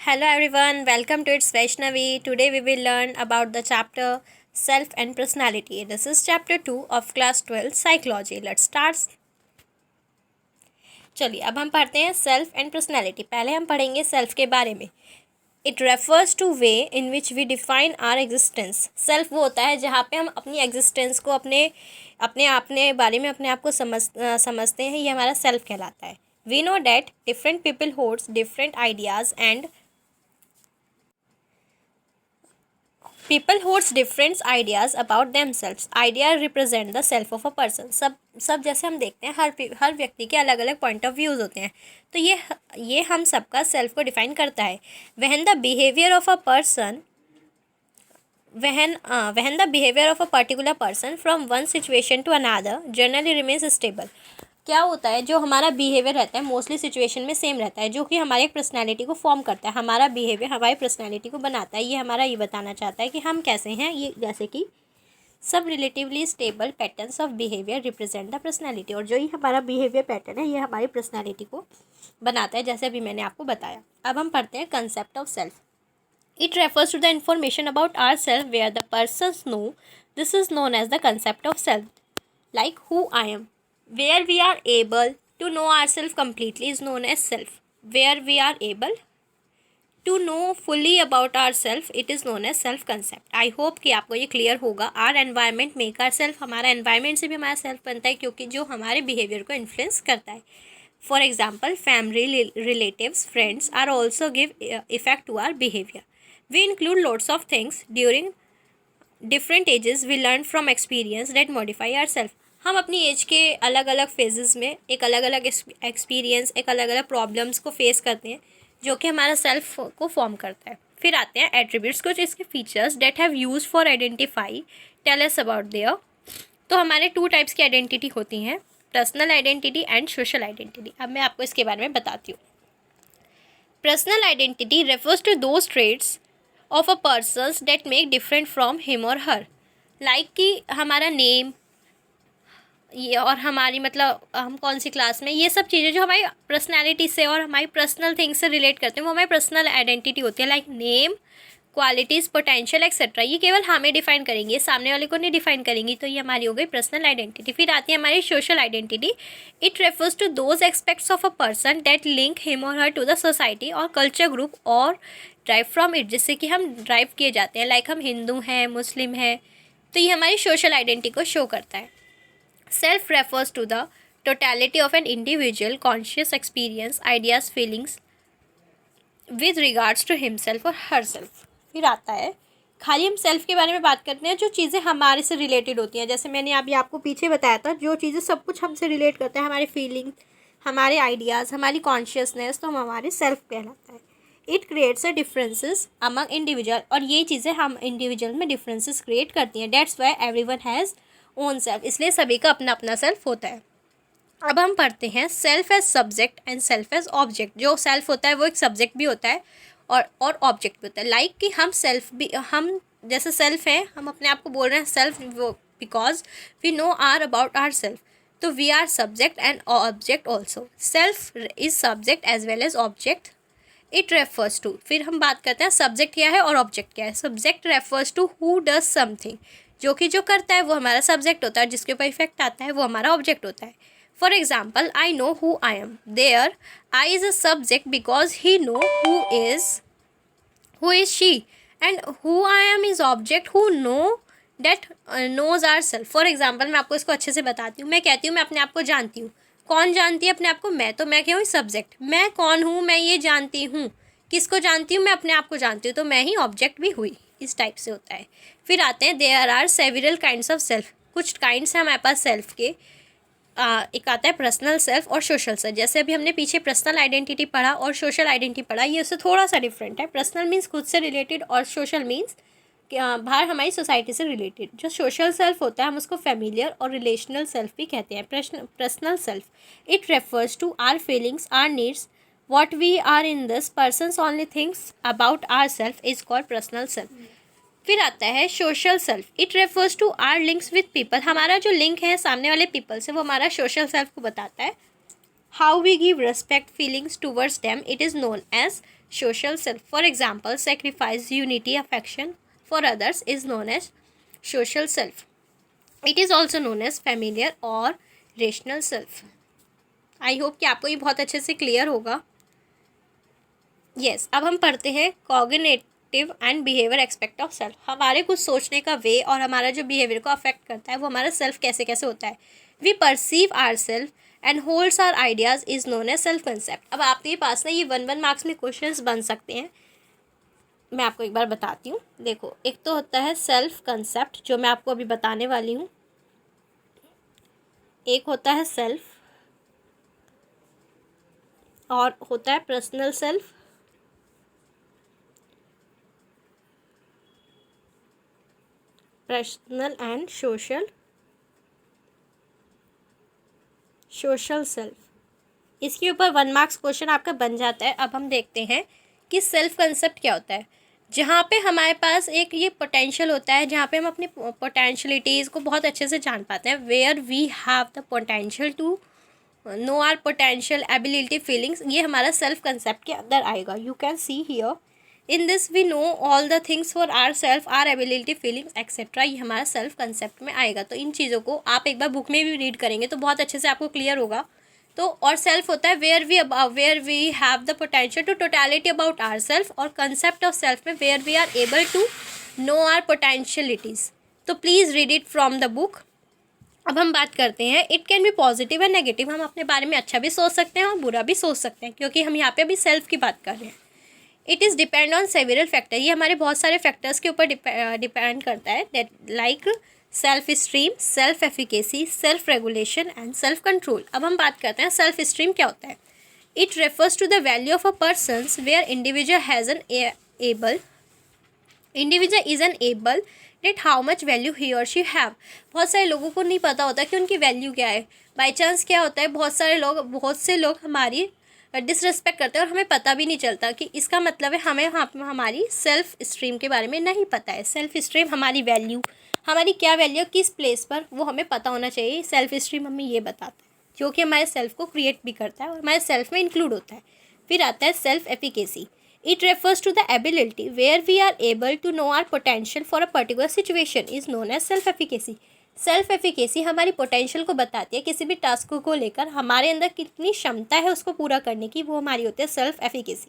Hello everyone, welcome to It's Vaishnavi. Today we will learn about the chapter Self and Personality. This is chapter 2 of class 12 Psychology. Let's start. चलिए अब हम पढ़ते हैं self and personality. पहले हम पढ़ेंगे self के बारे में। It refers to way in which we define our existence. Self वो होता है जहाँ पे हम अपनी एग्जिस्टेंस को अपने बारे में अपने आप को समझते हैं। ये हमारा सेल्फ कहलाता है। We know that different people holds different ideas and people holds different ideas about themselves. Idea represent the self of a person. सब जैसे हम देखते हैं हर व्यक्ति के अलग अलग पॉइंट ऑफ व्यूज़ होते हैं, तो ये हम सबका सेल्फ को डिफाइन करता है। when the behavior of a person when the behavior of a particular person from one situation to another generally remains stable. क्या होता है, जो हमारा बिहेवियर रहता है मोस्टली सिचुएशन में सेम रहता है, जो कि हमारे पर्सनैलिटी को फॉर्म करता है। हमारा बिहेवियर हमारी पर्सनैलिटी को बनाता है। ये हमारा ये बताना चाहता है कि हम कैसे हैं। ये जैसे कि सब relatively stable patterns of behaviour represent the personality, और जो ही हमारा बिहेवियर पैटर्न है ये हमारी पर्सनैलिटी को बनाता है, जैसे अभी मैंने आपको बताया। अब हम पढ़ते हैं concept of self. It refers to the information about our self where the persons know. This is known as the concept of self, like who I am. Where we are able to know ourselves completely is known as self. Where we are able to know fully about ourselves, it is known as self concept. I hope कि आपको ये clear होगा। Our environment make ourselves, हमारा environment से भी हमारा self बनता है, क्योंकि जो हमारे behavior को influence करता है। For example, family, relatives, friends are also give effect to our behavior. We include lots of things during different ages. We learn from experience that modify ourselves. हम अपनी एज के अलग अलग फेजेस में एक अलग अलग एक्सपीरियंस, एक अलग अलग प्रॉब्लम्स को फेस करते हैं, जो कि हमारा सेल्फ को फॉर्म करता है। फिर आते हैं एट्रीब्यूट्स, कुछ इसके features that have use for identify tell us about their. तो हमारे 2 टाइप्स की आइडेंटिटी होती हैं, personal identity and social identity. अब मैं आपको इसके बारे में बताती हूँ। Personal identity refers to those traits of a person that make different from him और हर। लाइक कि हमारा नेम, ये और हमारी हम कौन सी क्लास में, ये सब चीज़ें जो हमारी पर्सनैलिटी से और हमारी पर्सनल थिंग्स से रिलेट करते हैं, वो हमारी पर्सनल आइडेंटिटी होती है। Like name, qualities, potential etcetera, ये केवल हमें डिफाइन करेंगे, सामने वाले को नहीं डिफाइन करेंगी। तो ये हमारी हो गई पर्सनल आइडेंटिटी। फिर आती है हमारी social identity. It refers to those aspects of a person that link him और हर टू द सोसाइटी और कल्चर ग्रुप और ड्राइव फ्रॉम इट, जिससे कि हम ड्राइव किए जाते हैं। लाइक हम हिंदू हैं, मुस्लिम हैं, तो ये हमारी सोशल आइडेंटिटी को शो करता है। Self refers to the totality of an individual conscious experience, ideas, feelings with regards to himself or herself. फिर आता है, खाली हम सेल्फ के बारे में बात करते हैं जो चीज़ें हमारे से रिलेटेड होती हैं। जैसे मैंने अभी आपको पीछे बताया था, जो चीज़ें सब कुछ हमसे रिलेट करते हैं, हमारे फीलिंग, हमारे आइडियाज़, हमारी कॉन्शियसनेस, तो हम हमारे सेल्फ कहलाता है। It creates a differences among individual, और ये चीज़ें हम इंडिविजुअल में डिफरेंसेस क्रिएट करती हैं। That's why everyone has own self, इसलिए सभी का अपना अपना सेल्फ होता है। अब हम पढ़ते हैं self as subject and self as object. जो सेल्फ होता है वो एक सब्जेक्ट भी होता है और ऑब्जेक्ट भी होता है। लाइक कि हम जैसे सेल्फ हैं, हम अपने आप को बोल रहे हैं self because we know our about our self, तो we are subject and object also. Self is subject as well as object. It refers to, फिर हम बात करते हैं सब्जेक्ट क्या है और ऑब्जेक्ट क्या है। Subject refers to who does something, जो करता है वो हमारा सब्जेक्ट होता है, जिसके ऊपर इफेक्ट आता है वो हमारा ऑब्जेक्ट होता है। For example, I know who I am, there I is a subject because he know who is she, and who I am is object who know that knows our self. फॉर एग्जाम्पल, मैं आपको इसको अच्छे से बताती हूँ। मैं कहती हूँ मैं अपने आप को जानती हूँ। कौन जानती है अपने आप को? मैं। तो मैं क्या हूँ? सब्जेक्ट। मैं कौन हूँ? मैं ये जानती हूँ। किसको जानती हूँ? मैं अपने आप को जानती हूँ, तो मैं ही ऑब्जेक्ट भी हुई। इस टाइप से होता है। फिर आते हैं there are several kinds of self. कुछ काइंड्स हैं हमारे पास सेल्फ के। एक आता है पर्सनल सेल्फ और सोशल सेल्फ। जैसे अभी हमने पीछे पर्सनल आइडेंटिटी पढ़ा और सोशल आइडेंटिटी पढ़ा, ये उससे थोड़ा सा डिफरेंट है। पर्सनल मीन्स खुद से रिलेटेड और सोशल मीन्स बाहर हमारी सोसाइटी से रिलेटेड। जो सोशल सेल्फ होता है हम उसको फेमिलियर और रिलेशनल सेल्फ भी कहते हैं। Personal self, it refers to our feelings, our needs, what we are in this person's only things about ourself is called personal self. फिर आता है social self. It refers to our links with people, हमारा जो link है सामने वाले people से वो हमारा सोशल सेल्फ को बताता है। How we give respect feelings towards them, it is known as social self. For example, sacrifice, unity, affection for others is known as social self. It is also known as familiar or rational self. I hope कि आपको ये बहुत अच्छे से clear होगा. yes, अब हम पढ़ते हैं cognitive and behaviour expect of self. हमारे कुछ सोचने का वे और हमारा जो बिहेवियर को अफेक्ट करता है वो हमारा सेल्फ कैसे कैसे होता है. We perceive our self and holds our ideas is known as self concept. अब आपके पास ना ये 1 मार्क्स में क्वेश्चंस बन सकते हैं. मैं आपको एक बार बताती हूँ. देखो, एक तो होता है सेल्फ कंसेप्ट जो मैं आपको अभी बताने वाली हूँ. एक होता है सेल्फ और होता है personal self. Personal and social self. इसके ऊपर 1 मार्क्स क्वेश्चन आपका बन जाता है. अब हम देखते हैं कि सेल्फ कंसेप्ट क्या होता है. जहाँ पे हमारे पास एक ये पोटेंशियल होता है जहाँ पे हम अपनी पोटेंशलिटीज़ को बहुत अच्छे से जान पाते हैं. Where we have the potential to know our potential ability feelings. ये हमारा सेल्फ कंसेप्ट के अंदर आएगा. You can see here in this we know all the things for our self, our ability feelings etcetera. ये हमारा self concept में आएगा. तो इन चीज़ों को आप एक बार बुक में भी रीड करेंगे तो बहुत अच्छे से आपको क्लियर होगा. तो और सेल्फ होता है where we have the potential to totality about our self. और कंसेप्ट ऑफ सेल्फ में where we are able to know our potentialities. तो please read it from the book. अब हम बात करते हैं. It can be positive and negative. हम अपने बारे में अच्छा भी सोच सकते हैं और बुरा भी सोच सकते हैं क्योंकि हम यहाँ पे अभी सेल्फ की बात कर रहे हैं. It is depend on several factor. ये हमारे बहुत सारे फैक्टर्स के ऊपर डिपेंड करता है. That like self esteem, self efficacy, self regulation and self control. अब हम बात करते हैं सेल्फ स्टीम क्या होता है. It refers to the value of a person's where individual is an able that how much value he और she have. बहुत सारे लोगों को नहीं पता होता कि उनकी वैल्यू क्या है. बाई चांस क्या होता है, बहुत से लोग हमारी डिसरिस्पेक्ट करते हैं और हमें पता भी नहीं चलता कि इसका मतलब है हमें हमारी सेल्फ स्ट्रीम के बारे में नहीं पता है. सेल्फ स्ट्रीम हमारी वैल्यू, हमारी क्या वैल्यू किस प्लेस पर, वो हमें पता होना चाहिए. सेल्फ स्ट्रीम हमें ये बताता है जो कि हमारे सेल्फ को क्रिएट भी करता है और हमारे सेल्फ में इंक्लूड होता है. फिर आता है self efficacy. It refers to the ability where we are able to know our potential for a particular situation is known as self efficacy. Self efficacy हमारी पोटेंशियल को बताती है. किसी भी टास्क को लेकर हमारे अंदर कितनी क्षमता है उसको पूरा करने की, वो हमारी होती है सेल्फ एफिकेसी.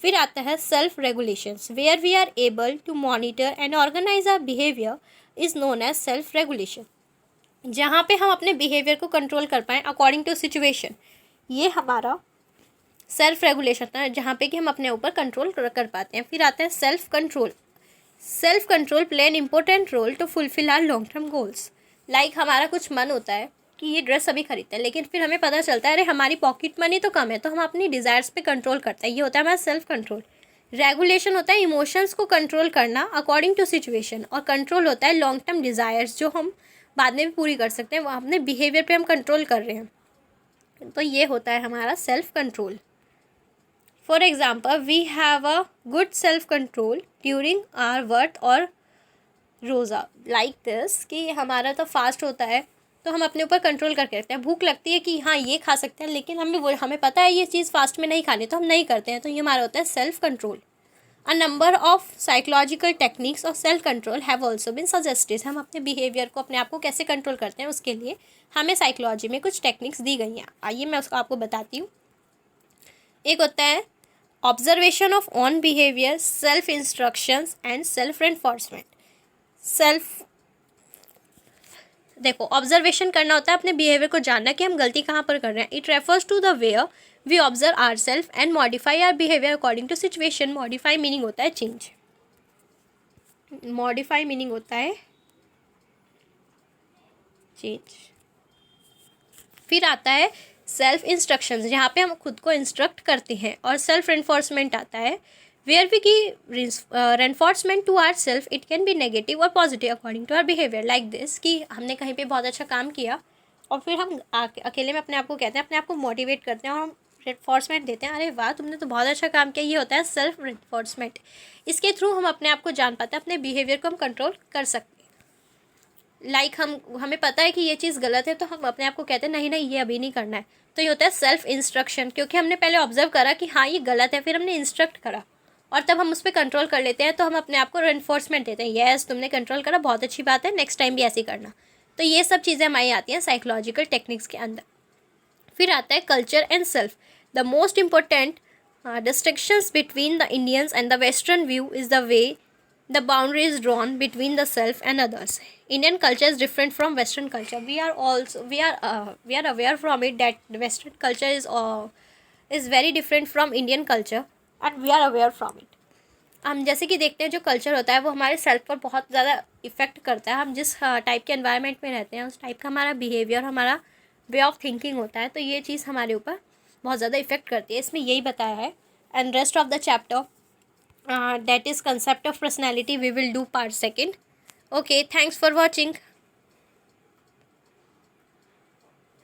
फिर आता है self regulations. Where we are able to monitor and organise our behaviour is known as self regulation. जहाँ पे हम अपने बिहेवियर को कंट्रोल कर पाएँ अकॉर्डिंग टू सिचुएशन, ये हमारा सेल्फ रेगुलेशन है जहाँ पे कि हम अपने ऊपर कंट्रोल कर पाते हैं. फिर आता है self control. Self control play an important role to fulfil our long term goals. Like हमारा कुछ मन होता है कि ये ड्रेस अभी खरीदते हैं, लेकिन फिर हमें पता चलता है अरे हमारी पॉकेट मनी तो कम है, तो हम अपनी डिज़ायर्स पे कंट्रोल करते हैं. ये होता है हमारा सेल्फ कंट्रोल. रेगुलेशन होता है इमोशंस को कंट्रोल करना अकॉर्डिंग टू सिचुएशन. और कंट्रोल होता है लॉन्ग टर्म डिज़ायर्स जो हम बाद में भी पूरी कर सकते हैं. वो अपने बिहेवियर पे हम कंट्रोल कर रहे हैं. तो ये होता है हमारा self control. For example, we have a good self control during our worth और रोज़ा. लाइक दिस कि हमारा तो फास्ट होता है तो हम अपने ऊपर कंट्रोल करके रखते हैं. भूख लगती है कि हाँ ये खा सकते हैं, लेकिन हमें पता है ये चीज़ फास्ट में नहीं खानी तो हम नहीं करते हैं. तो ये हमारा होता है self control. A number of psychological techniques of self control have also been suggested. हम अपने बिहेवियर को, अपने आप को कैसे कंट्रोल करते हैं उसके लिए हमें साइकोलॉजी में कुछ टेक्निक्स दी गई हैं. आइए मैं उसको आपको बताती हूँ. एक होता है observation of on behaviour, self instructions and self reinforcement. देखो, ऑब्जर्वेशन करना होता है अपने बिहेवियर को जानना कि हम गलती कहाँ पर कर रहे हैं. It refers to the where we observe our self and modify our behaviour according to situation. Modify meaning होता है चेंज. मॉडिफाई मीनिंग होता है चेंज. फिर आता है सेल्फ इंस्ट्रक्शंस जहाँ पे हम खुद को इंस्ट्रक्ट करते हैं. और सेल्फ रेनफोर्समेंट आता है वेयर वी की reinforcement to our self. It can be negative और positive according to our behaviour. Like this कि हमने कहीं पे बहुत अच्छा काम किया और फिर हम अकेले में अपने आप को कहते हैं, अपने आप को मोटिवेट करते हैं और हम रेनफोर्समेंट देते हैं, अरे वाह तुमने तो बहुत अच्छा काम किया. ये होता है सेल्फ रेनफोर्समेंट. इसके थ्रू हम अपने आप को जान पाते हैं, अपने बिहेवियर को हम कंट्रोल कर सकते हैं. लाइक हमें पता है कि ये चीज़ गलत है तो हम अपने आप को कहते हैं नहीं नहीं ये अभी नहीं करना है. तो तो ये होता है सेल्फ इंस्ट्रक्शन, क्योंकि हमने पहले ऑब्जर्व करा कि हाँ ये गलत है, फिर हमने इंस्ट्रक्ट करा और तब हम उस पर कंट्रोल कर लेते हैं, तो हम अपने आप को रेनफोर्समेंट देते हैं, यस तुमने कंट्रोल करा, बहुत अच्छी बात है, नेक्स्ट टाइम भी ऐसे ही करना। तो ये सब चीज़ें हमारी आती हैं साइकोलॉजिकल टेक्निक्स के अंदर। फिर आता है culture and self. The most important distinctions between the Indians and the Western view is the way the boundary is drawn between the self and others. Indian culture is different from Western culture. We are aware from it that Western culture is very different from Indian culture, and we are aware from it. हम जैसे कि देखते हैं जो culture होता है वो हमारे सेल्फ पर बहुत ज़्यादा इफ़ेक्ट करता है। हम जिस टाइप के एनवायरनमेंट में रहते हैं उस टाइप का हमारा बिहेवियर, हमारा वे ऑफ थिंकिंग होता है, तो ये चीज़ हमारे ऊपर बहुत ज़्यादा इफेक्ट करती है। इसमें यही बताया है। And rest of the chapter that is concept of personality we will do part second. Okay, thanks for watching.